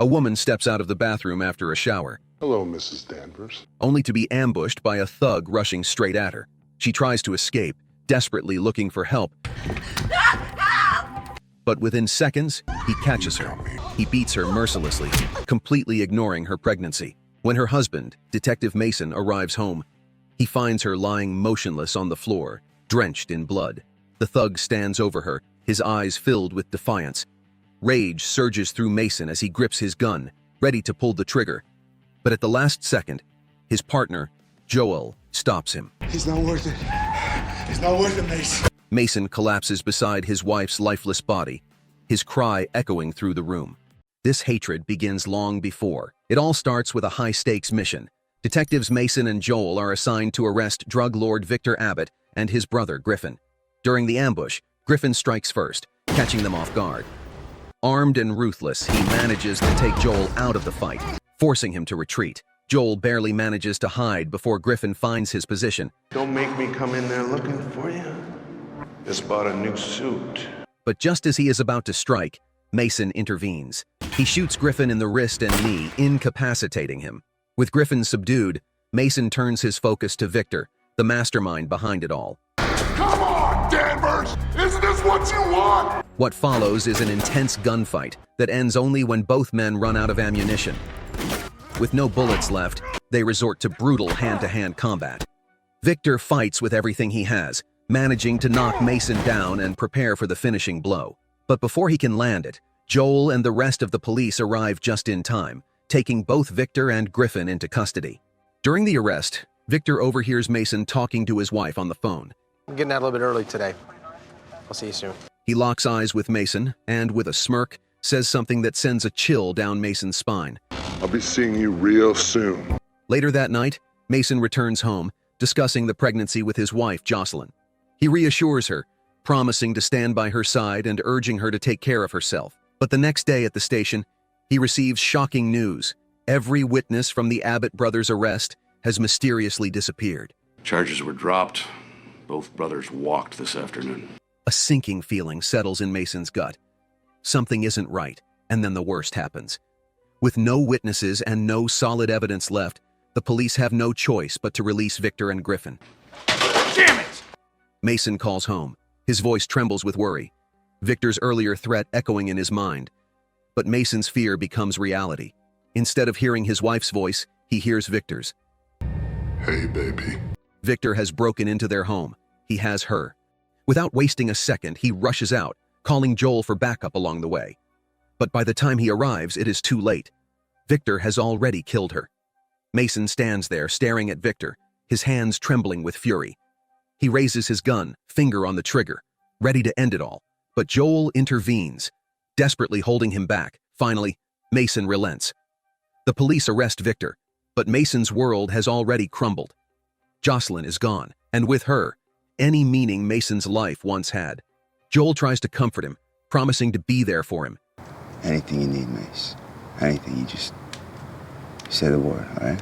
A woman steps out of the bathroom after a shower, Hello, Mrs. Danvers. only to be ambushed by a thug rushing straight at her. She tries to escape, desperately looking for help. But within seconds, he catches her. He beats her mercilessly, completely ignoring her pregnancy. When her husband, Detective Mason, arrives home, he finds her lying motionless on the floor, drenched in blood. The thug stands over her, his eyes filled with defiance. Rage surges through Mason as he grips his gun, ready to pull the trigger. But at the last second, his partner, Joel, stops him. He's not worth it. He's not worth it, Mason. Mason collapses beside his wife's lifeless body, his cry echoing through the room. This hatred begins long before. It all starts with a high-stakes mission. Detectives Mason and Joel are assigned to arrest drug lord Victor Abbott and his brother Griffin. During the ambush, Griffin strikes first, catching them off guard. Armed and ruthless, he manages to take Joel out of the fight, forcing him to retreat. Joel barely manages to hide before Griffin finds his position. Don't make me come in there looking for you. Just bought a new suit. But just as he is about to strike, Mason intervenes. He shoots Griffin in the wrist and knee, incapacitating him. With Griffin subdued, Mason turns his focus to Victor, the mastermind behind it all. Come on, Danvers! Isn't this what you want? What follows is an intense gunfight that ends only when both men run out of ammunition. With no bullets left, they resort to brutal hand-to-hand combat. Victor fights with everything he has, managing to knock Mason down and prepare for the finishing blow. But before he can land it, Joel and the rest of the police arrive just in time, taking both Victor and Griffin into custody. During the arrest, Victor overhears Mason talking to his wife on the phone. I'm getting out a little bit early today. I'll see you soon. He locks eyes with Mason and, with a smirk, says something that sends a chill down Mason's spine. I'll be seeing you real soon. Later that night, Mason returns home, discussing the pregnancy with his wife, Jocelyn. He reassures her, promising to stand by her side and urging her to take care of herself. But the next day at the station, he receives shocking news. Every witness from the Abbott brothers' arrest has mysteriously disappeared. Charges were dropped. Both brothers walked this afternoon. A sinking feeling settles in Mason's gut. Something isn't right, and then the worst happens. With no witnesses and no solid evidence left, the police have no choice but to release Victor and Griffin. Damn it! Mason calls home. His voice trembles with worry, Victor's earlier threat echoing in his mind. But Mason's fear becomes reality. Instead of hearing his wife's voice, he hears Victor's. Hey, baby. Victor has broken into their home. He has her. Without wasting a second, he rushes out, calling Joel for backup along the way. But by the time he arrives, it is too late. Victor has already killed her. Mason stands there, staring at Victor, his hands trembling with fury. He raises his gun, finger on the trigger, ready to end it all. But Joel intervenes, desperately holding him back. Finally, Mason relents. The police arrest Victor, but Mason's world has already crumbled. Jocelyn is gone, and with her, any meaning Mason's life once had. Joel tries to comfort him, promising to be there for him. Anything you need, Mace. Anything, you say the word, all right?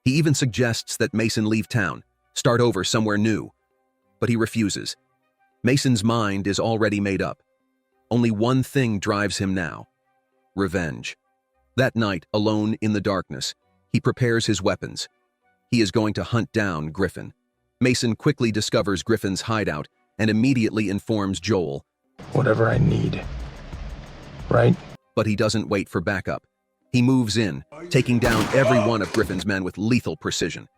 He even suggests that Mason leave town, start over somewhere new. But he refuses. Mason's mind is already made up. Only one thing drives him now: revenge. That night, alone in the darkness, he prepares his weapons. He is going to hunt down Griffin. Mason quickly discovers Griffin's hideout and immediately informs Joel. Whatever I need. Right? But he doesn't wait for backup. He moves in, taking down every one of Griffin's men with lethal precision.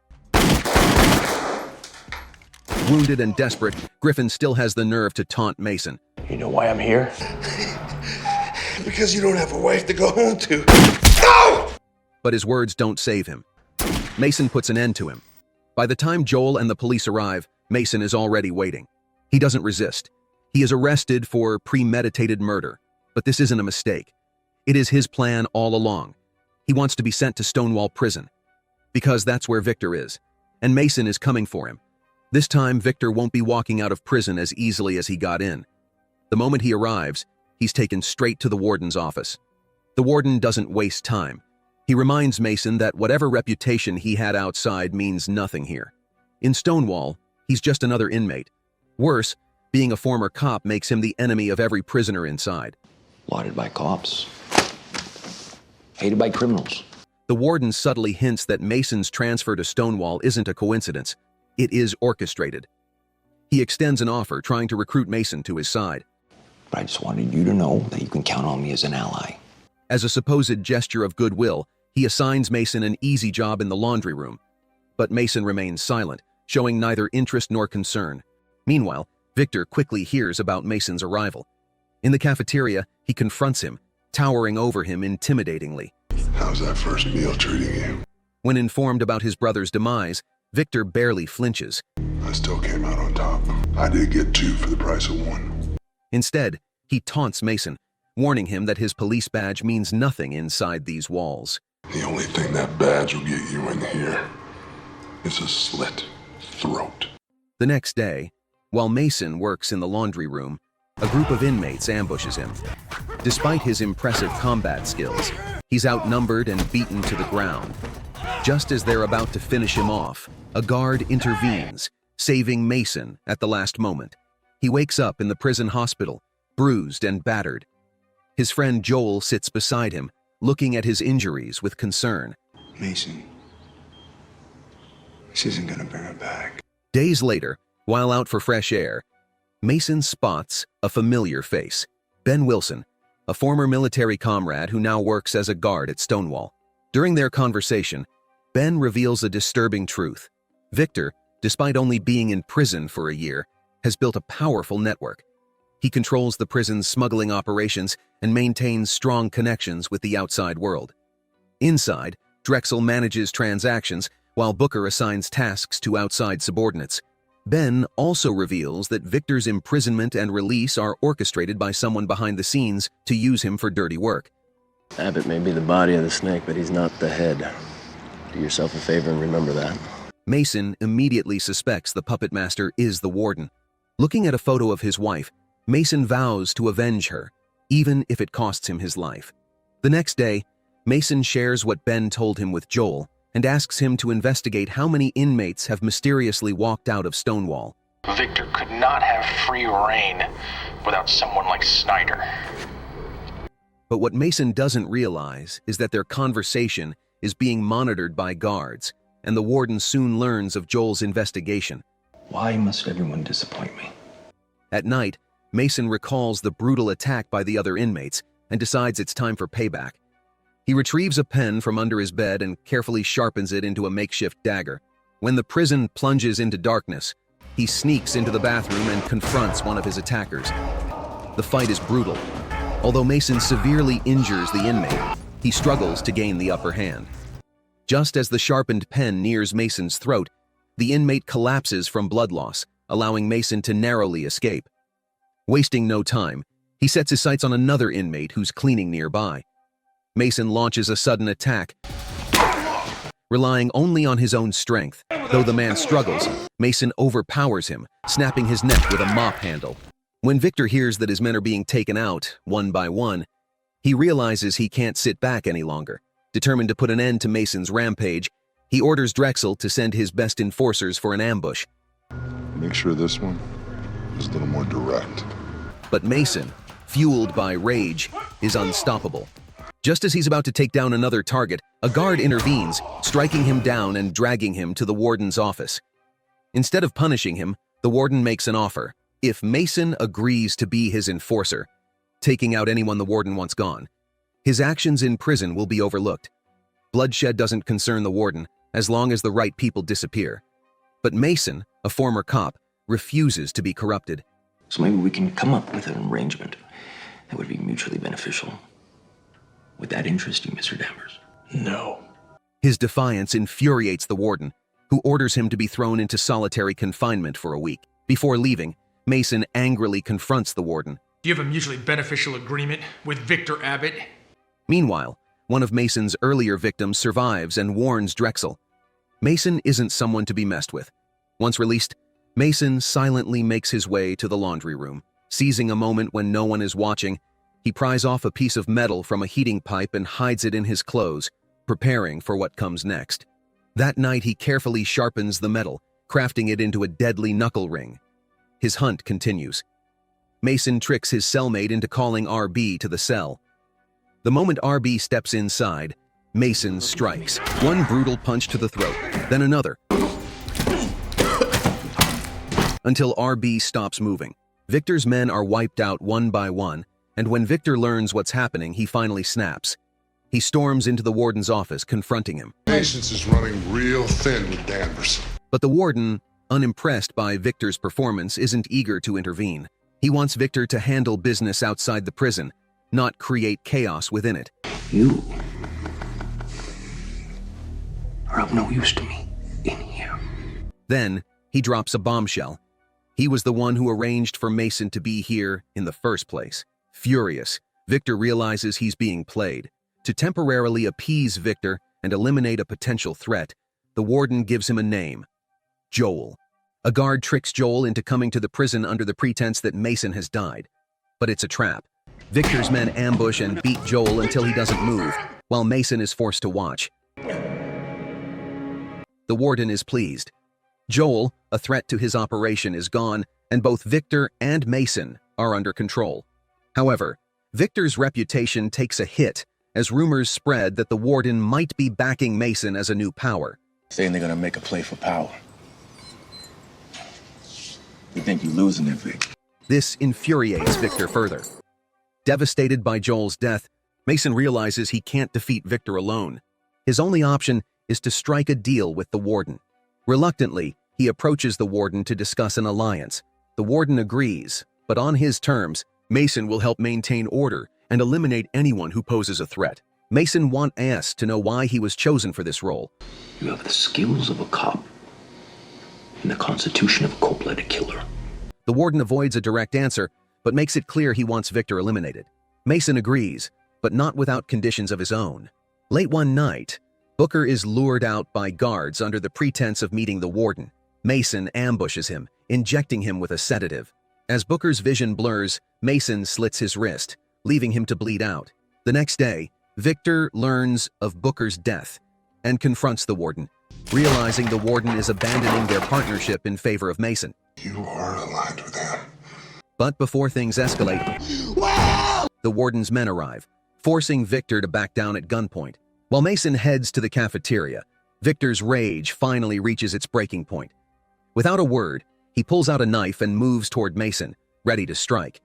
Wounded and desperate, Griffin still has the nerve to taunt Mason. You know why I'm here? Because you don't have a wife to go home to. No! But his words don't save him. Mason puts an end to him. By the time Joel and the police arrive, Mason is already waiting. He doesn't resist. He is arrested for premeditated murder. But this isn't a mistake. It is his plan all along. He wants to be sent to Stonewall prison, because that's where Victor is, and Mason is coming for him. This time, Victor won't be walking out of prison as easily as he got in. The moment he arrives, he's taken straight to the warden's office. The warden doesn't waste time. He reminds Mason that whatever reputation he had outside means nothing here. In Stonewall, he's just another inmate. Worse, being a former cop makes him the enemy of every prisoner inside. Lauded by cops. hated by criminals. The warden subtly hints that Mason's transfer to Stonewall isn't a coincidence. It is orchestrated. He extends an offer, trying to recruit Mason to his side. But I just wanted you to know that you can count on me as an ally. As a supposed gesture of goodwill, he assigns Mason an easy job in the laundry room. But Mason remains silent, showing neither interest nor concern. Meanwhile, Victor quickly hears about Mason's arrival. In the cafeteria, he confronts him, towering over him intimidatingly. How's that first meal treating you? When informed about his brother's demise, Victor barely flinches. I still came out on top. I did get 2 for the price of 1. Instead, he taunts Mason, warning him that his police badge means nothing inside these walls. The only thing that badge will get you in here is a slit throat. The next day, while Mason works in the laundry room, a group of inmates ambushes him. Despite his impressive combat skills, he's outnumbered and beaten to the ground. Just as they're about to finish him off, a guard intervenes, saving Mason at the last moment. He wakes up in the prison hospital, bruised and battered. His friend Joel sits beside him, looking at his injuries with concern. Mason, this isn't gonna bring her back. Days later, while out for fresh air, Mason spots a familiar face, Ben Wilson, a former military comrade who now works as a guard at Stonewall. During their conversation, Ben reveals a disturbing truth. Victor, despite only being in prison for a year, has built a powerful network. He controls the prison's smuggling operations and maintains strong connections with the outside world. Inside, Drexel manages transactions while Booker assigns tasks to outside subordinates. Ben also reveals that Victor's imprisonment and release are orchestrated by someone behind the scenes to use him for dirty work. Abbott may be the body of the snake, but he's not the head. Do yourself a favor and remember that. Mason immediately suspects the puppet master is the warden. Looking at a photo of his wife, Mason vows to avenge her, even if it costs him his life. The next day, Mason shares what Ben told him with Joel and asks him to investigate how many inmates have mysteriously walked out of Stonewall. Victor could not have free reign without someone like Snyder. But what Mason doesn't realize is that their conversation is being monitored by guards, and the warden soon learns of Joel's investigation. Why must everyone disappoint me? At night, Mason recalls the brutal attack by the other inmates and decides it's time for payback. He retrieves a pen from under his bed and carefully sharpens it into a makeshift dagger. When the prison plunges into darkness, he sneaks into the bathroom and confronts one of his attackers. The fight is brutal. Although Mason severely injures the inmate, he struggles to gain the upper hand. Just as the sharpened pen nears Mason's throat, the inmate collapses from blood loss, allowing Mason to narrowly escape. Wasting no time, he sets his sights on another inmate who's cleaning nearby. Mason launches a sudden attack, relying only on his own strength. Though the man struggles, Mason overpowers him, snapping his neck with a mop handle. When Victor hears that his men are being taken out, one by one, he realizes he can't sit back any longer. Determined to put an end to Mason's rampage, he orders Drexel to send his best enforcers for an ambush. Make sure this one is a little more direct. But Mason, fueled by rage, is unstoppable. Just as he's about to take down another target, a guard intervenes, striking him down and dragging him to the warden's office. Instead of punishing him, the warden makes an offer. If Mason agrees to be his enforcer, taking out anyone the warden wants gone, his actions in prison will be overlooked. Bloodshed doesn't concern the warden as long as the right people disappear. But Mason, a former cop, refuses to be corrupted. So maybe we can come up with an arrangement that would be mutually beneficial. Would that interest you, Mr. Danvers? No. His defiance infuriates the warden, who orders him to be thrown into solitary confinement for a week. Before leaving, Mason angrily confronts the warden. Do you have a mutually beneficial agreement with Victor Abbott? Meanwhile, one of Mason's earlier victims survives and warns Drexel. Mason isn't someone to be messed with. Once released, Mason silently makes his way to the laundry room. Seizing a moment when no one is watching, he pries off a piece of metal from a heating pipe and hides it in his clothes, preparing for what comes next. That night, he carefully sharpens the metal, crafting it into a deadly knuckle ring. His hunt continues. Mason tricks his cellmate into calling RB to the cell. The moment RB steps inside, Mason strikes. One brutal punch to the throat, then another, until RB stops moving. Victor's men are wiped out one by one, and when Victor learns what's happening, he finally snaps. He storms into the warden's office, confronting him. Patience is running real thin with Danvers. But the warden, unimpressed by Victor's performance, isn't eager to intervene. He wants Victor to handle business outside the prison, not create chaos within it. You are of no use to me in here. Then, he drops a bombshell. He was the one who arranged for Mason to be here in the first place. Furious, Victor realizes he's being played. To temporarily appease Victor and eliminate a potential threat, the warden gives him a name: Joel. A guard tricks Joel into coming to the prison under the pretense that Mason has died. But it's a trap. Victor's men ambush and beat Joel until he doesn't move, while Mason is forced to watch. The warden is pleased. Joel, a threat to his operation, is gone, and both Victor and Mason are under control. However, Victor's reputation takes a hit as rumors spread that the warden might be backing Mason as a new power. Saying they're gonna make a play for power. You think you're losing it, Vic? This infuriates Victor further. Devastated by Joel's death, Mason realizes he can't defeat Victor alone. His only option is to strike a deal with the warden. Reluctantly, he approaches the warden to discuss an alliance. The warden agrees, but on his terms, Mason will help maintain order and eliminate anyone who poses a threat. Mason wants to know why he was chosen for this role. You have the skills of a cop and the constitution of a cold-blooded killer. The warden avoids a direct answer, but makes it clear he wants Victor eliminated. Mason agrees, but not without conditions of his own. Late one night, Booker is lured out by guards under the pretense of meeting the warden. Mason ambushes him, injecting him with a sedative. As Booker's vision blurs, Mason slits his wrist, leaving him to bleed out. The next day, Victor learns of Booker's death and confronts the warden, realizing the warden is abandoning their partnership in favor of Mason. You are aligned with him. But before things escalate, the warden's men arrive, forcing Victor to back down at gunpoint. While Mason heads to the cafeteria, Victor's rage finally reaches its breaking point. Without a word, he pulls out a knife and moves toward Mason, ready to strike.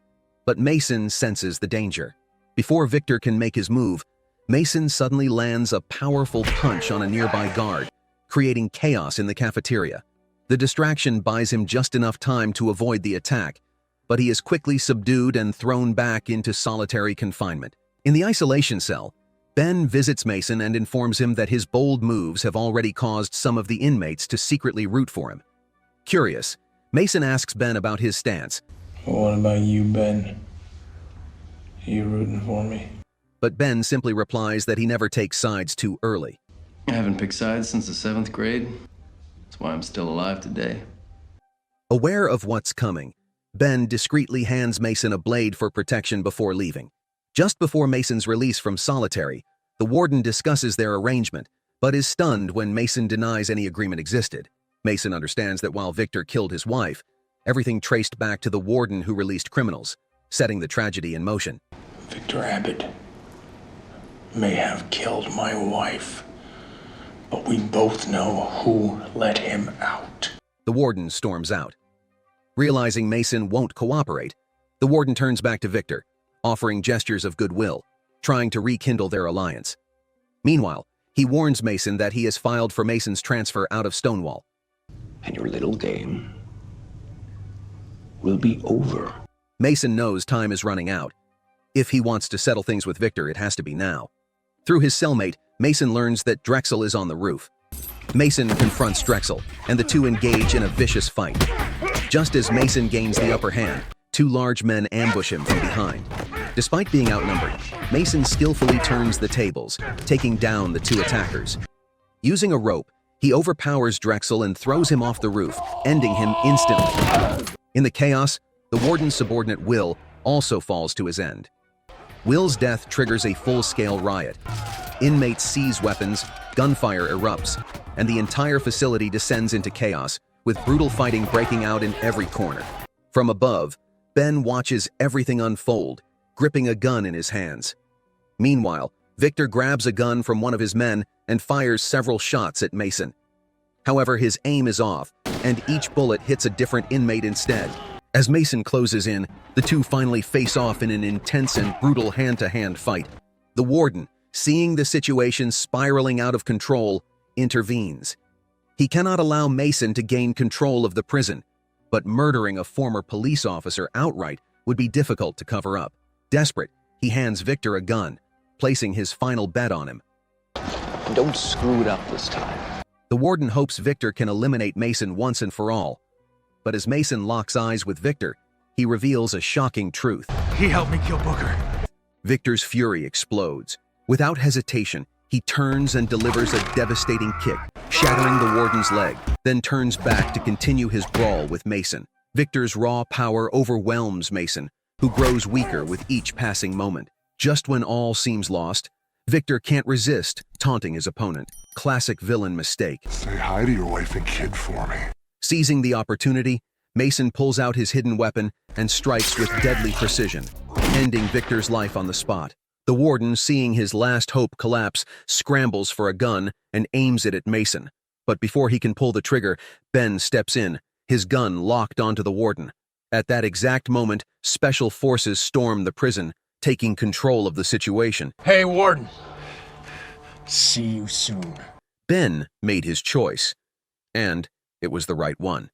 But Mason senses the danger. Before Victor can make his move, Mason suddenly lands a powerful punch on a nearby guard, creating chaos in the cafeteria. The distraction buys him just enough time to avoid the attack, but he is quickly subdued and thrown back into solitary confinement. In the isolation cell, Ben visits Mason and informs him that his bold moves have already caused some of the inmates to secretly root for him. Curious, Mason asks Ben about his stance. What about you, Ben? Are you rooting for me? But Ben simply replies that he never takes sides too early. I haven't picked sides since the 7th grade. That's why I'm still alive today. Aware of what's coming, Ben discreetly hands Mason a blade for protection before leaving. Just before Mason's release from solitary, the warden discusses their arrangement, but is stunned when Mason denies any agreement existed. Mason understands that while Victor killed his wife, everything traced back to the warden who released criminals, setting the tragedy in motion. Victor Abbott may have killed my wife, but we both know who let him out. The warden storms out. Realizing Mason won't cooperate, the warden turns back to Victor, offering gestures of goodwill, trying to rekindle their alliance. Meanwhile, he warns Mason that he has filed for Mason's transfer out of Stonewall. And your little game will be over. Mason knows time is running out. If he wants to settle things with Victor, it has to be now. Through his cellmate, Mason learns that Drexel is on the roof. Mason confronts Drexel, and the two engage in a vicious fight. Just as Mason gains the upper hand, two large men ambush him from behind. Despite being outnumbered, Mason skillfully turns the tables, taking down the two attackers. Using a rope, he overpowers Drexel and throws him off the roof, ending him instantly. In the chaos, the warden's subordinate Will also falls to his end. Will's death triggers a full-scale riot. Inmates seize weapons, gunfire erupts, and the entire facility descends into chaos, with brutal fighting breaking out in every corner. From above, Ben watches everything unfold, gripping a gun in his hands. Meanwhile, Victor grabs a gun from one of his men and fires several shots at Mason. However, his aim is off, and each bullet hits a different inmate instead. As Mason closes in, the two finally face off in an intense and brutal hand-to-hand fight. The warden, seeing the situation spiraling out of control, intervenes. He cannot allow Mason to gain control of the prison, but murdering a former police officer outright would be difficult to cover up. Desperate, he hands Victor a gun, placing his final bet on him. Don't screw it up this time. The warden hopes Victor can eliminate Mason once and for all. But as Mason locks eyes with Victor, he reveals a shocking truth. He helped me kill Booker. Victor's fury explodes. Without hesitation, he turns and delivers a devastating kick, shattering the warden's leg, then turns back to continue his brawl with Mason. Victor's raw power overwhelms Mason, who grows weaker with each passing moment. Just when all seems lost, Victor can't resist taunting his opponent. Classic villain mistake. Say hi to your wife and kid for me. Seizing the opportunity, Mason pulls out his hidden weapon and strikes with deadly precision, ending Victor's life on the spot. The warden, seeing his last hope collapse, scrambles for a gun and aims it at Mason. But before he can pull the trigger, Ben steps in, his gun locked onto the warden. At that exact moment, special forces storm the prison, taking control of the situation. Hey, Warden. See you soon. Ben made his choice, and it was the right one.